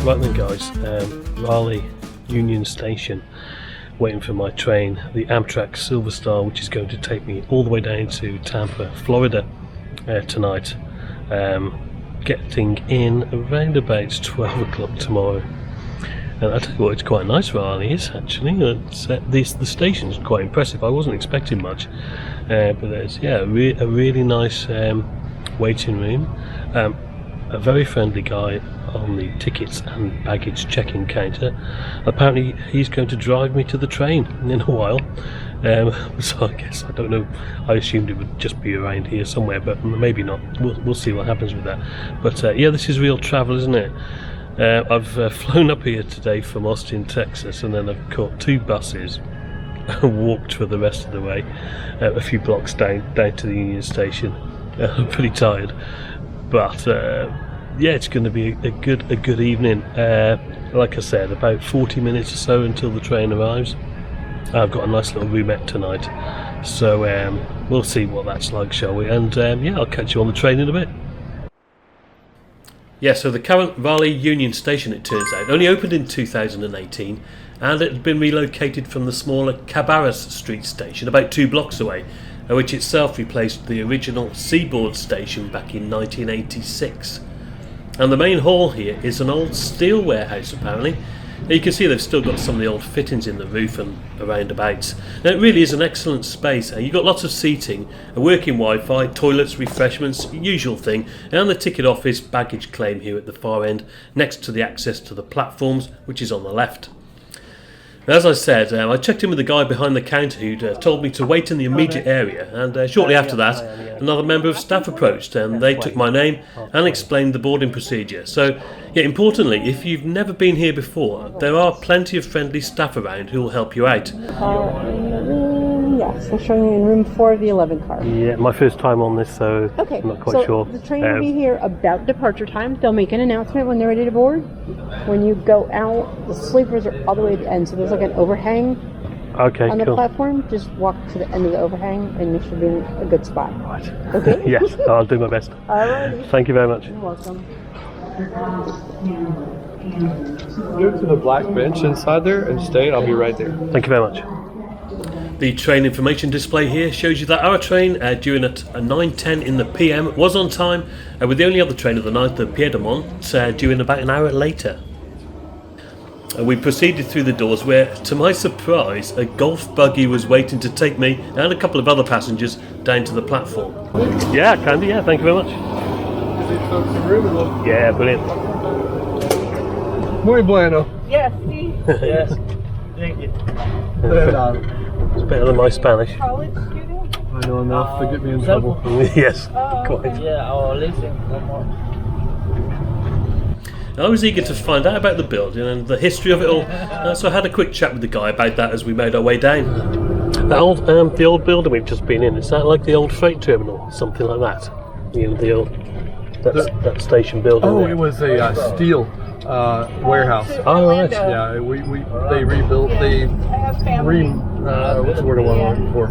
Right then guys, Raleigh Union Station, waiting for my train, the Amtrak Silver Star, which is going to take me all the way down to Tampa, Florida tonight. Getting in around about 12 o'clock tomorrow. And I tell you what, it's quite nice Raleigh is actually. The station's quite impressive. I wasn't expecting much, but there's a really nice waiting room. A very friendly guy on the tickets and baggage check-in counter. Apparently he's going to drive me to the train in a while. So I guess, I don't know, I assumed it would just be around here somewhere, but maybe not. We'll see what happens with that. But yeah, this is real travel, isn't it? I've flown up here today from Austin, Texas, and then I've caught 2 buses and walked for the rest of the way, a few blocks down to the Union Station. I'm pretty tired, but yeah, it's going to be a good evening. Like I said, about 40 minutes or so until the train arrives. I've got a nice little roomette tonight, so we'll see what that's like, shall we? And yeah, I'll catch you on the train in a bit. Yeah, so the current Raleigh Union Station, it turns out, only opened in 2018, and it had been relocated from the smaller Cabarrus Street station about 2 blocks away, which itself replaced the original Seaboard station back in 1986. And the main hall here is an old steel warehouse apparently. Now you can see they've still got some of the old fittings in the roof and around abouts. Now it really is an excellent space. You've got lots of seating, a working Wi-Fi, toilets, refreshments, usual thing, and the ticket office baggage claim here at the far end, next to the access to the platforms, which is on the left. As I said, I checked in with the guy behind the counter who'd told me to wait in the immediate area, and shortly after that another member of staff approached and they took my name and explained the boarding procedure. So, yeah, importantly, if you've never been here before, there are plenty of friendly staff around who will help you out. Yes, we're showing you in room 4 of the 11 car. Yeah, my first time on this, so okay, I'm not quite sure. The train will be here about departure time. They'll make an announcement when they're ready to board. When you go out, the sleepers are all the way at the end, so there's like an overhang on the platform. Just walk to the end of the overhang and you should be in a good spot. Right. Okay? Yes, I'll do my best. Alrighty. Thank you very much. You're welcome. Go to the black bench inside there and stay, and I'll be right there. Thank you very much. The train information display here shows you that our train, due in at 9:10 in the PM, was on time, with the only other train of the night, the Piedmont, due in about an hour later. We proceeded through the doors where, to my surprise, a golf buggy was waiting to take me and a couple of other passengers down to the platform. Yeah, Candy, yeah, thank you very much. Yeah, brilliant. Muy bueno. Yes, see? Yes. Thank you. It's better than my Spanish. College student? I know enough to get me in trouble. Yes, quite. Okay. Yeah, I'll listen. One more. I was eager to find out about the building and the history of it all, so I had a quick chat with the guy about that as we made our way down. The old building we've just been in, is that like the old freight terminal, something like that? You know, the old that station building. Oh, there. it was a steel warehouse. Oh, right. Yeah, they rebuilt. What's the word I want to look for?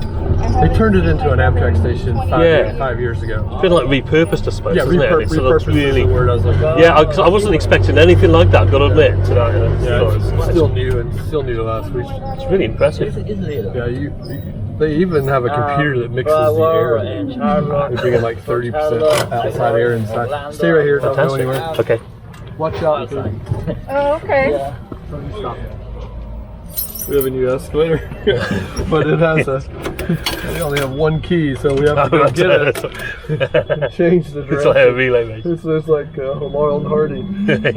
They turned it into an Amtrak station 5 years ago. It's been like repurposed, I suppose. Yeah, isn't it? repurposed is the word I was looking for. Yeah, I wasn't expecting anything like that, I've got to admit. It's still new to us. It's really impressive. Yeah, they even have a computer that mixes the air. They bring in like 30% outside air inside. Stay right here, don't go anywhere. Okay. Watch out. Oh, okay. Yeah. Stop. We have a new escalator, but it has we only have one key, so we have to go get it. Change the direction. It's like a relay, mate. This looks like Lamar and Hardy.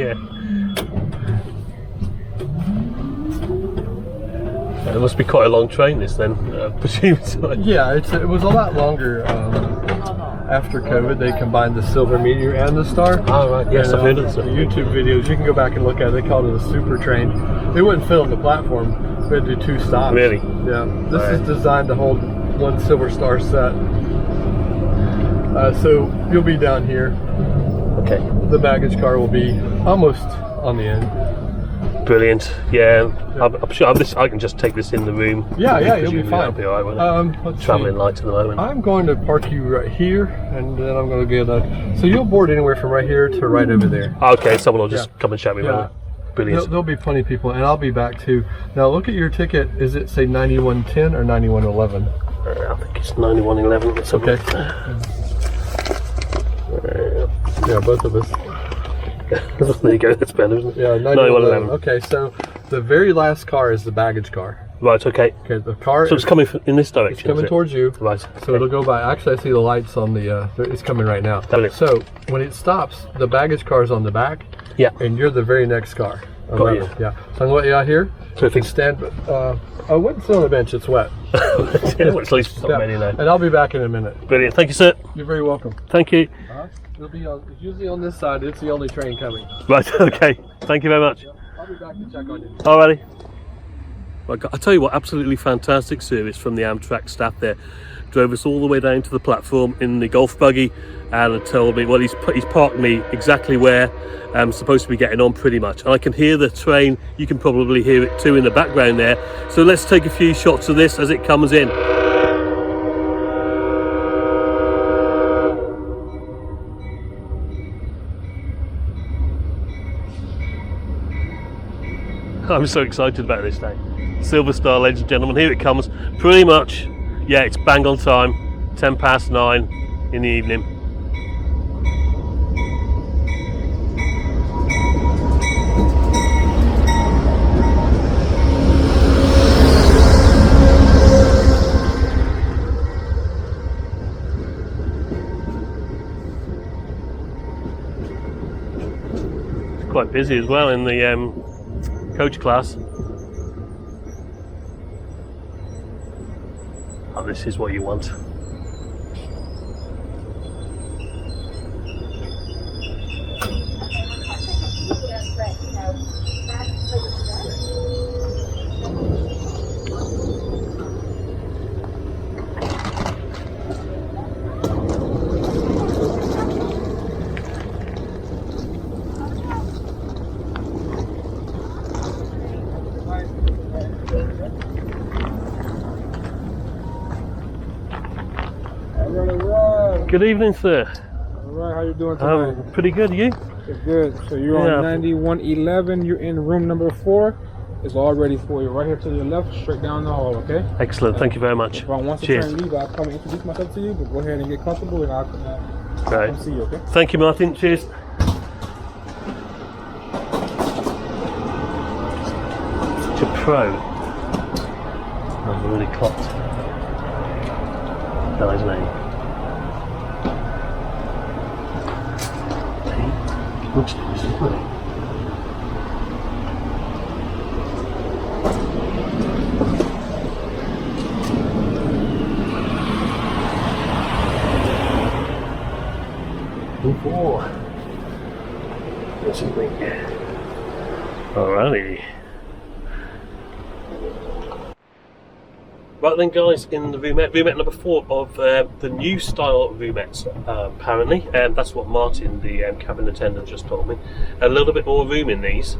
Yeah. It must be quite a long train, this then, presumably. Yeah, it was a lot longer. After COVID, they combined the Silver Meteor and the Star. Oh, right. Yes, I've heard of the this. YouTube videos, you can go back and look at it. They called it a super train. They wouldn't fit on the platform. We had to do 2 stops. Really? Yeah. This is designed to hold 1 Silver Star set. So you'll be down here. Okay. The baggage car will be almost on the end. Brilliant. Yeah, I'm sure I can just take this in the room. Yeah, you'll be fine. I'll be alright with it. Travelling light at the moment. I'm going to park you right here, and then I'm going to get so you'll board anywhere from right here to right over there. Okay, someone will just come and show me. Yeah. Brilliant. There'll be plenty of people, and I'll be back too. Now look at your ticket. Is it say 9110 or 9111? I think it's 9111. Let's have a Okay. look. Yeah, both of us. There you go. That's better, isn't it? Yeah, 9111. Okay, so the very last car is the baggage car. Right. Okay. Okay, the car. So it's coming in this direction. It's coming is it? towards you. Right. So it'll go by. Actually, I see the lights on the. It's coming right now. Brilliant. So when it stops, the baggage car is on the back. Yeah. And you're the very next car. Got you. Yeah. So I'm gonna let you out here. Perfect. Stand. I wouldn't sit on the bench. It's wet. Well, at least it's not many now. And I'll be back in a minute. Brilliant. Thank you, sir. You're very welcome. Thank you. It'll be on. It's usually on this side. It's the only train coming. Right. Okay. Thank you very much. I'll be back to check on you. Alrighty. Well, I tell you what, absolutely fantastic service from the Amtrak staff there. Drove us all the way down to the platform in the golf buggy and told me, well, he's parked me exactly where I'm supposed to be getting on pretty much. And I can hear the train, you can probably hear it too in the background there. So let's take a few shots of this as it comes in. I'm so excited about this day. Silver Star, ladies and gentlemen, here it comes. Pretty much, yeah, it's bang on time, 9:10 in the evening. It's quite busy as well in the coach class. Oh, this is what you want. Good evening, sir. Alright, how you doing tonight? Pretty good, you? Good. So you're on 9111, you're in room number 4. It's all ready for you. Right here to your left, straight down the hall, okay? Excellent, thank you very much. If I want to Cheers. turn and leave, I'll come and introduce myself to you, but go ahead and get comfortable and I'll Right. come see you, okay? Thank you, Martin. Cheers. Such a pro. I'm really clocked. Guy's name. Looks nice, doesn't it? Four. That's something. Alrighty. Right then, guys, in the roomette number 4 of the new style roomettes, apparently, that's what Martin, the cabin attendant, just told me. A little bit more room in these,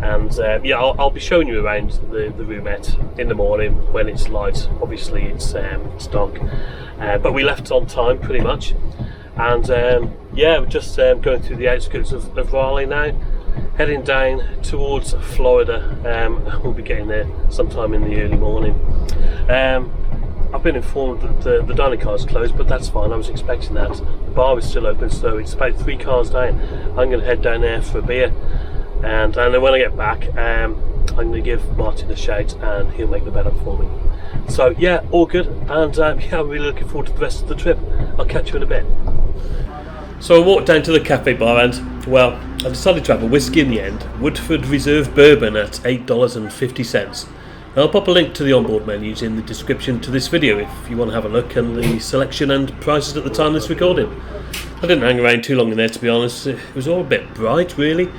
and yeah, I'll be showing you around the roomette in the morning when it's light. Obviously, it's dark, but we left on time pretty much, and yeah, we're just going through the outskirts of Raleigh now, heading down towards Florida. We'll be getting there sometime in the early morning. I've been informed that the dining car is closed, but that's fine. I was expecting that. The bar is still open, so it's about 3 cars down. I'm going to head down there for a beer, and then when I get back, I'm going to give Martin a shout, and he'll make the bed up for me. So yeah, all good, and yeah, I'm really looking forward to the rest of the trip. I'll catch you in a bit. So I walked down to the cafe bar and, well, I decided to have a whiskey in the end. Woodford Reserve Bourbon at $8.50. I'll pop a link to the onboard menus in the description to this video if you want to have a look, and the selection and prices at the time of this recording. I didn't hang around too long in there, to be honest. It was all a bit bright, really.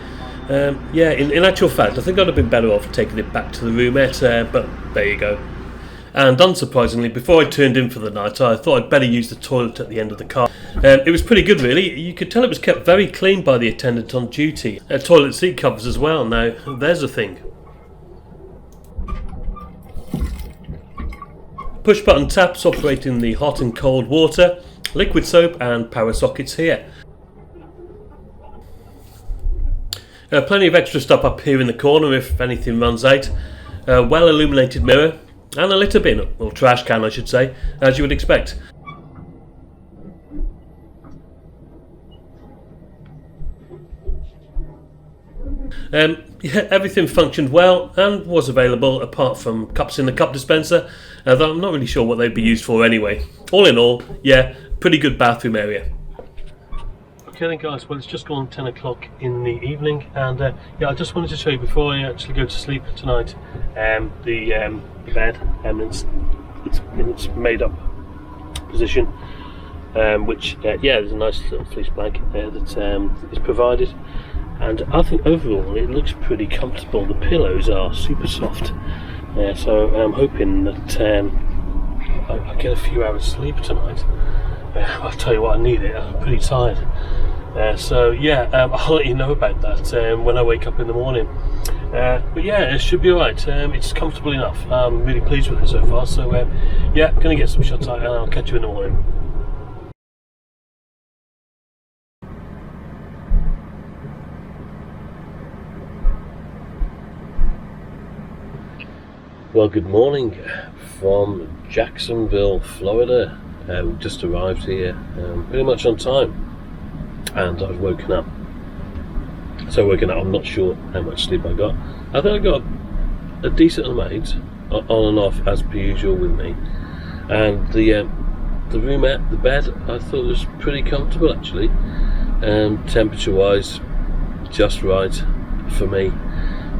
Yeah, in actual fact, I think I'd have been better off taking it back to the roomette, but there you go. And unsurprisingly, before I turned in for the night, I thought I'd better use the toilet at the end of the car. It was pretty good, really. You could tell it was kept very clean by the attendant on duty. Toilet seat covers as well. Now, there's a thing. Push button taps operating the hot and cold water, liquid soap and power sockets here. Plenty of extra stuff up here in the corner if anything runs out. A well illuminated mirror and a litter bin, or trash can I should say, as you would expect. Yeah, everything functioned well and was available apart from cups in the cup dispenser, though I'm not really sure what they'd be used for anyway. All in all, yeah, pretty good bathroom area. Okay then guys, well it's just gone 10 o'clock in the evening, and yeah, I just wanted to show you before I actually go to sleep tonight, the bed, it's in its made up position, which yeah, there's a nice little fleece blanket there that is provided. And I think overall it looks pretty comfortable. The pillows are super soft, so I'm hoping that I get a few hours sleep tonight. I'll tell you what, I need it. I'm pretty tired. So yeah, I'll let you know about that when I wake up in the morning. But yeah, it should be alright. It's comfortable enough. I'm really pleased with it so far. So yeah, gonna get some shots out and I'll catch you in the morning. Well, good morning from Jacksonville, Florida. We just arrived here pretty much on time, and I've woken up. So woken up, I'm not sure how much sleep I got. I think I got a decent amount, on and off as per usual with me. And the roomette, the bed, I thought was pretty comfortable actually. Temperature wise, just right for me.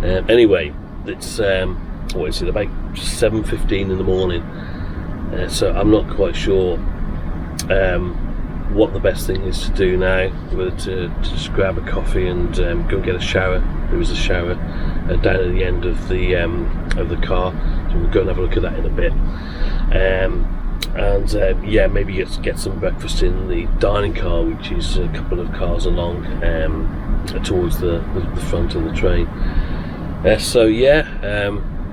Anyway, it's what is it, about 7:15 in the morning, so I'm not quite sure what the best thing is to do now, whether to just grab a coffee and go and get a shower. There is a shower down at the end of the car, so we'll go and have a look at that in a bit, and yeah, maybe get some breakfast in the dining car, which is a couple of cars along towards the front of the train. So yeah,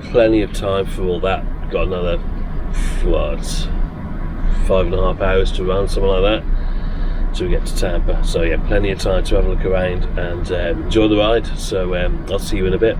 plenty of time for all that. Got another 5.5 hours to run, something like that, till we get to Tampa. So yeah, plenty of time to have a look around and enjoy the ride. So I'll see you in a bit.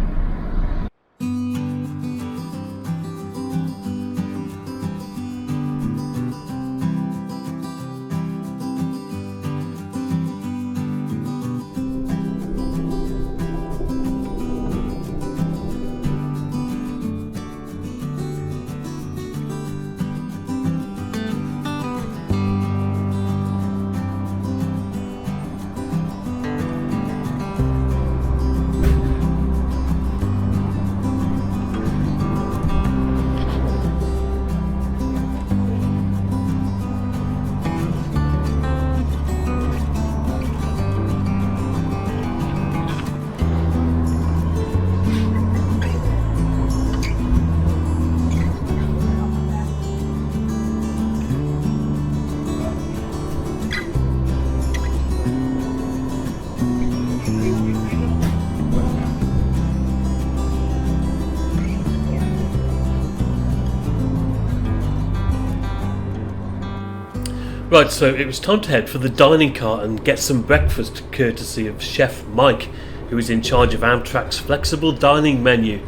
Right, so it was time to head for the dining car and get some breakfast courtesy of Chef Mike, who is in charge of Amtrak's flexible dining menu.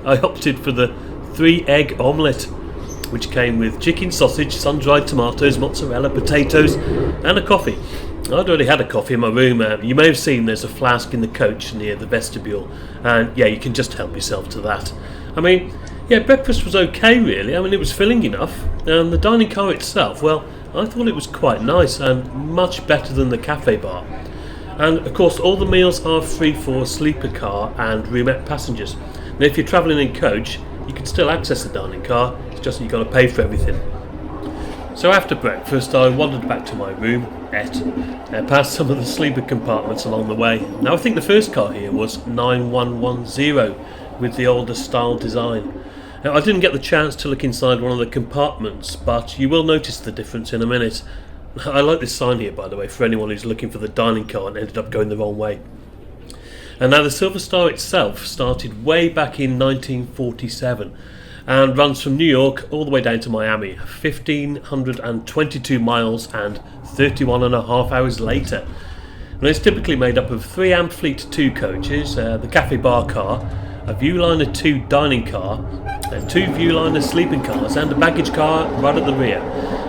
I opted for the 3-egg omelette, which came with chicken, sausage, sun-dried tomatoes, mozzarella, potatoes and a coffee. I'd already had a coffee in my room. You may have seen there's a flask in the coach near the vestibule, and yeah, you can just help yourself to that. I mean, yeah, breakfast was okay really. I mean, it was filling enough, and the dining car itself, well, I thought it was quite nice and much better than the cafe bar. And of course all the meals are free for sleeper car and roomette passengers. And if you're travelling in coach, you can still access the dining car, it's just that you've got to pay for everything. So after breakfast I wandered back to my roomette, past some of the sleeper compartments along the way. Now I think the first car here was 9110 with the older style design. Now, I didn't get the chance to look inside one of the compartments, but you will notice the difference in a minute. I like this sign here, by the way, for anyone who's looking for the dining car and ended up going the wrong way. And now the Silver Star itself started way back in 1947 and runs from New York all the way down to Miami, 1,522 miles and 31.5 hours later. And it's typically made up of 3 Amfleet 2 coaches, the Cafe Bar car, a Viewliner 2 dining car, 2 Viewliner sleeping cars, and a baggage car right at the rear.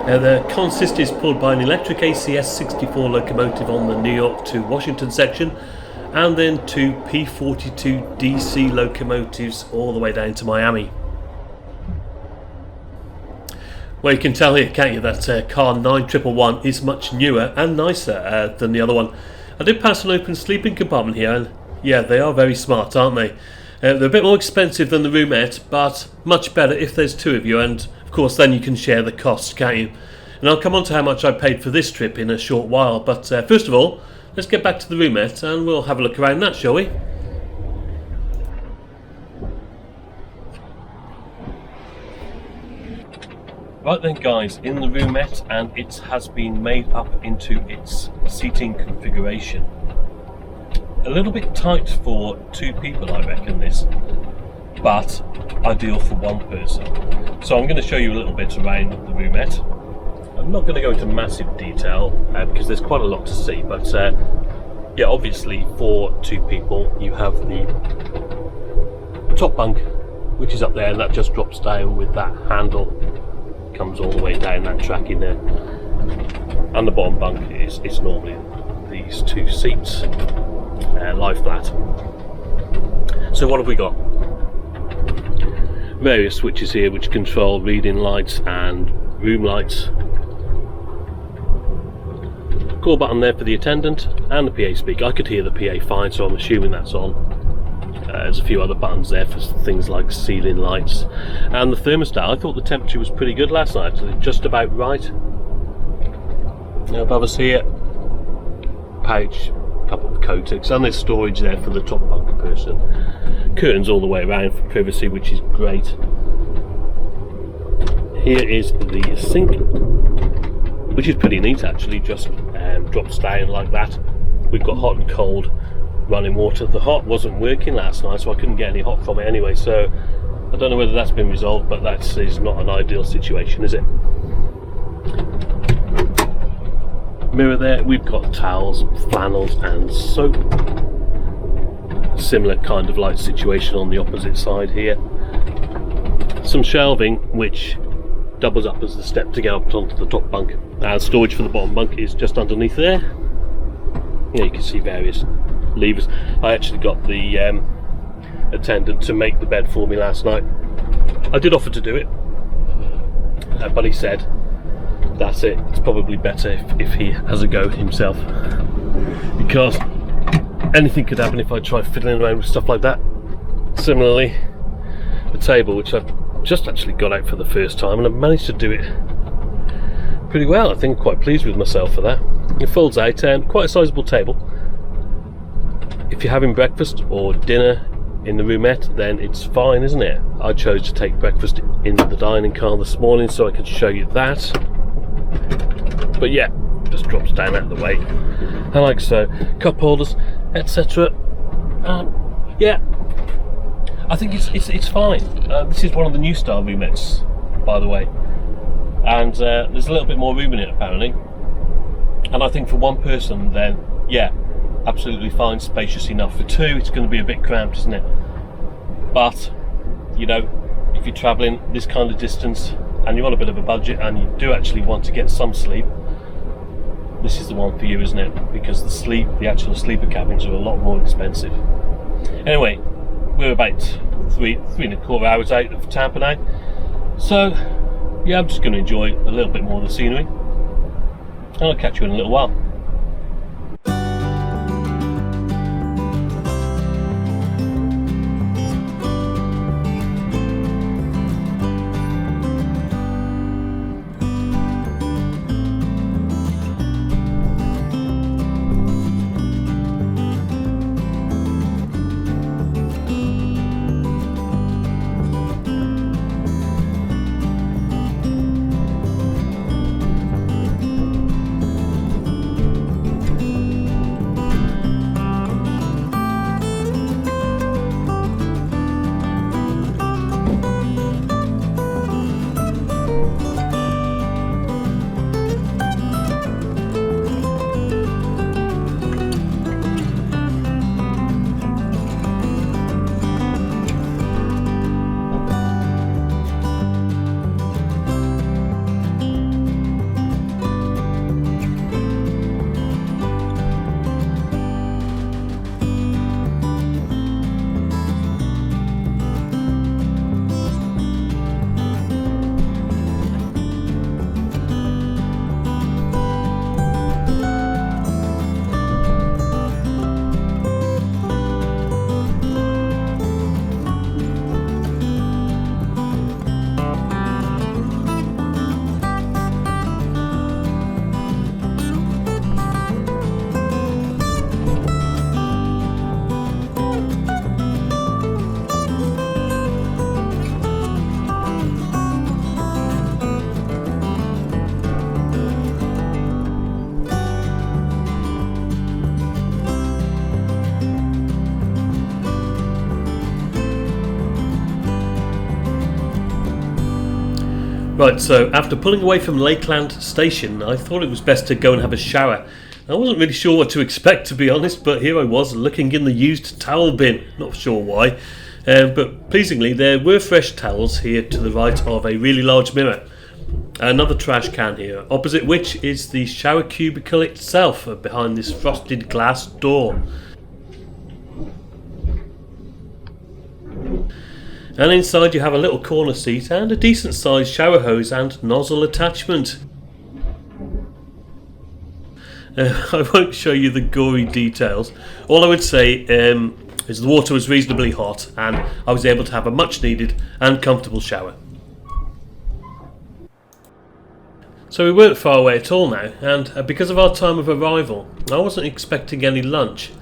The consist is pulled by an electric ACS 64 locomotive on the New York to Washington section, and then 2 P42 DC locomotives all the way down to Miami. Well, you can tell here, can't you, that car 9111 is much newer and nicer than the other one. I did pass an open sleeping compartment here, and yeah, they are very smart, aren't they? They're a bit more expensive than the Roomette, but much better if there's 2 of you, and of course then you can share the costs, can't you? And I'll come on to how much I paid for this trip in a short while, but first of all, let's get back to the Roomette and we'll have a look around that, shall we? Right then guys, in the Roomette, and it has been made up into its seating configuration. A little bit tight for 2 people, I reckon, this, but ideal for 1 person. So I'm going to show you a little bit around the Roomette. I'm not going to go into massive detail because there's quite a lot to see, but yeah, obviously for 2 people you have the top bunk, which is up there, and that just drops down with that handle, comes all the way down that track in there, and the bottom bunk is normally these 2 seats, lie flat. So what have we got? Various switches here which control reading lights and room lights. Call button there for the attendant, and the PA speaker. I could hear the PA fine, so I'm assuming that's on. There's a few other buttons there for things like ceiling lights, and the thermostat. I thought the temperature was pretty good last night, so just about right. Now above us here, pouch, couple of coatings, and there's storage there for the top bunk person. Curtains all the way around for privacy, which is great. Here is the sink, which is pretty neat actually, just drops down like that. We've got hot and cold running water. The hot wasn't working last night, so I couldn't get any hot from it anyway, so I don't know whether that's been resolved, but that is not an ideal situation, is it? Mirror there, we've got towels, flannels and soap. Similar kind of light situation on the opposite side here. Some shelving which doubles up as the step to get up onto the top bunk, and storage for the bottom bunk is just underneath there. Yeah, you can see various levers. I actually got the attendant to make the bed for me last night. I did offer to do it, but he said that's it, it's probably better if he has a go himself, because anything could happen if I try fiddling around with stuff like that. Similarly, the table, which I've just actually got out for the first time, and I've managed to do it pretty well. I think I'm quite pleased with myself for that. It folds out, and quite a sizable table. If you're having breakfast or dinner in the Roomette, then it's fine, isn't it? I chose to take breakfast in the dining car this morning so I could show you that. But yeah, just drops down out of the way, and like so, cup holders, etc. Yeah, I think it's fine. This is one of the new style Roomettes, by the way, and there's a little bit more room in it apparently. And I think for 1 person, then yeah, absolutely fine, spacious enough. For 2, it's going to be a bit cramped, isn't it? But you know, if you're travelling this kind of distance and you're on a bit of a budget and you do actually want to get some sleep, this is the one for you, isn't it? Because the actual sleeper cabins are a lot more expensive. Anyway, we're about 3.25 hours out of Tampa now, so yeah, I'm just going to enjoy a little bit more of the scenery, and I'll catch you in a little while. Right, so after pulling away from Lakeland Station, I thought it was best to go and have a shower. I wasn't really sure what to expect, to be honest, but here I was looking in the used towel bin. Not sure why, but pleasingly there were fresh towels here to the right of a really large mirror. Another trash can here, opposite which is the shower cubicle itself, behind this frosted glass door. And inside you have a little corner seat and a decent sized shower hose and nozzle attachment. I won't show you the gory details. All I would say is the water was reasonably hot and I was able to have a much needed and comfortable shower. So we weren't far away at all now, and because of our time of arrival I wasn't expecting any lunch,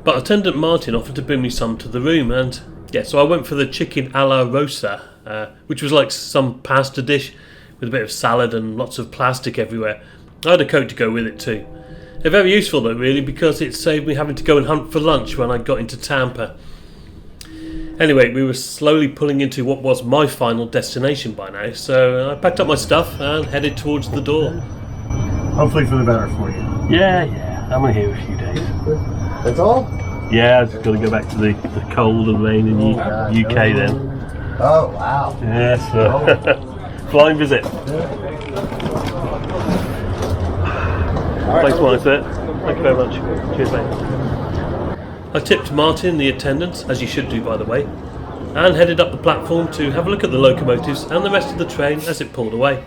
but attendant Martin offered to bring me some to the room, and yeah, so I went for the chicken alla rosa, which was like some pasta dish with a bit of salad and lots of plastic everywhere. I had a Coke to go with it too. They're very useful though, really, because it saved me having to go and hunt for lunch when I got into Tampa. Anyway, we were slowly pulling into what was my final destination by now, so I packed up my stuff and headed towards the door. Hopefully for the better for you. Yeah, I'm only here a few days. That's all? Yeah, I've got to go back to the cold and rain in the UK then. Oh, wow. Yeah, so flying visit. Thanks, Martin. Thank you very much. Cheers, mate. I tipped Martin, the attendant, as you should do by the way, and headed up the platform to have a look at the locomotives and the rest of the train as it pulled away.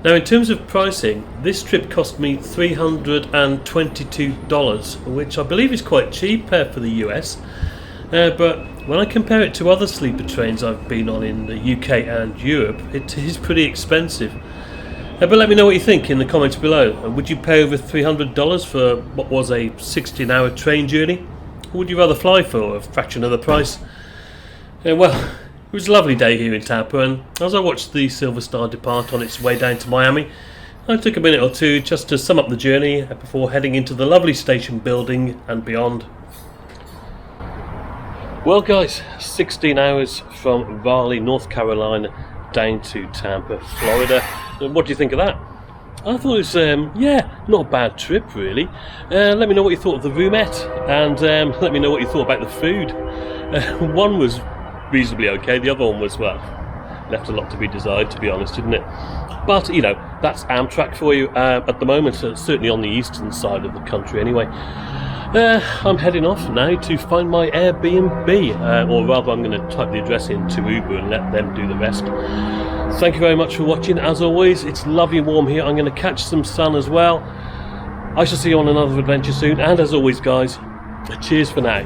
Now in terms of pricing, this trip cost me $322, which I believe is quite cheap for the US, but when I compare it to other sleeper trains I've been on in the UK and Europe, it is pretty expensive. But let me know what you think in the comments below. Would you pay over $300 for what was a 16-hour train journey? Or would you rather fly for a fraction of the price? Well, it was a lovely day here in Tampa, and as I watched the Silver Star depart on its way down to Miami, I took a minute or two just to sum up the journey before heading into the lovely station building and beyond. Well guys, 16 hours from Raleigh, North Carolina down to Tampa, Florida. What do you think of that? I thought it was, not a bad trip really. Let me know what you thought of the roomette, and let me know what you thought about the food. One was reasonably okay, the other one was, well, left a lot to be desired, to be honest, didn't it? But you know, that's Amtrak for you at the moment, certainly on the eastern side of the country anyway. I'm heading off now to find my Airbnb, or rather I'm going to type the address into Uber and let them do the rest. Thank you very much for watching. As always, it's lovely and warm here. I'm going to catch some sun as well. I shall see you on another adventure soon, and as always guys, cheers for now.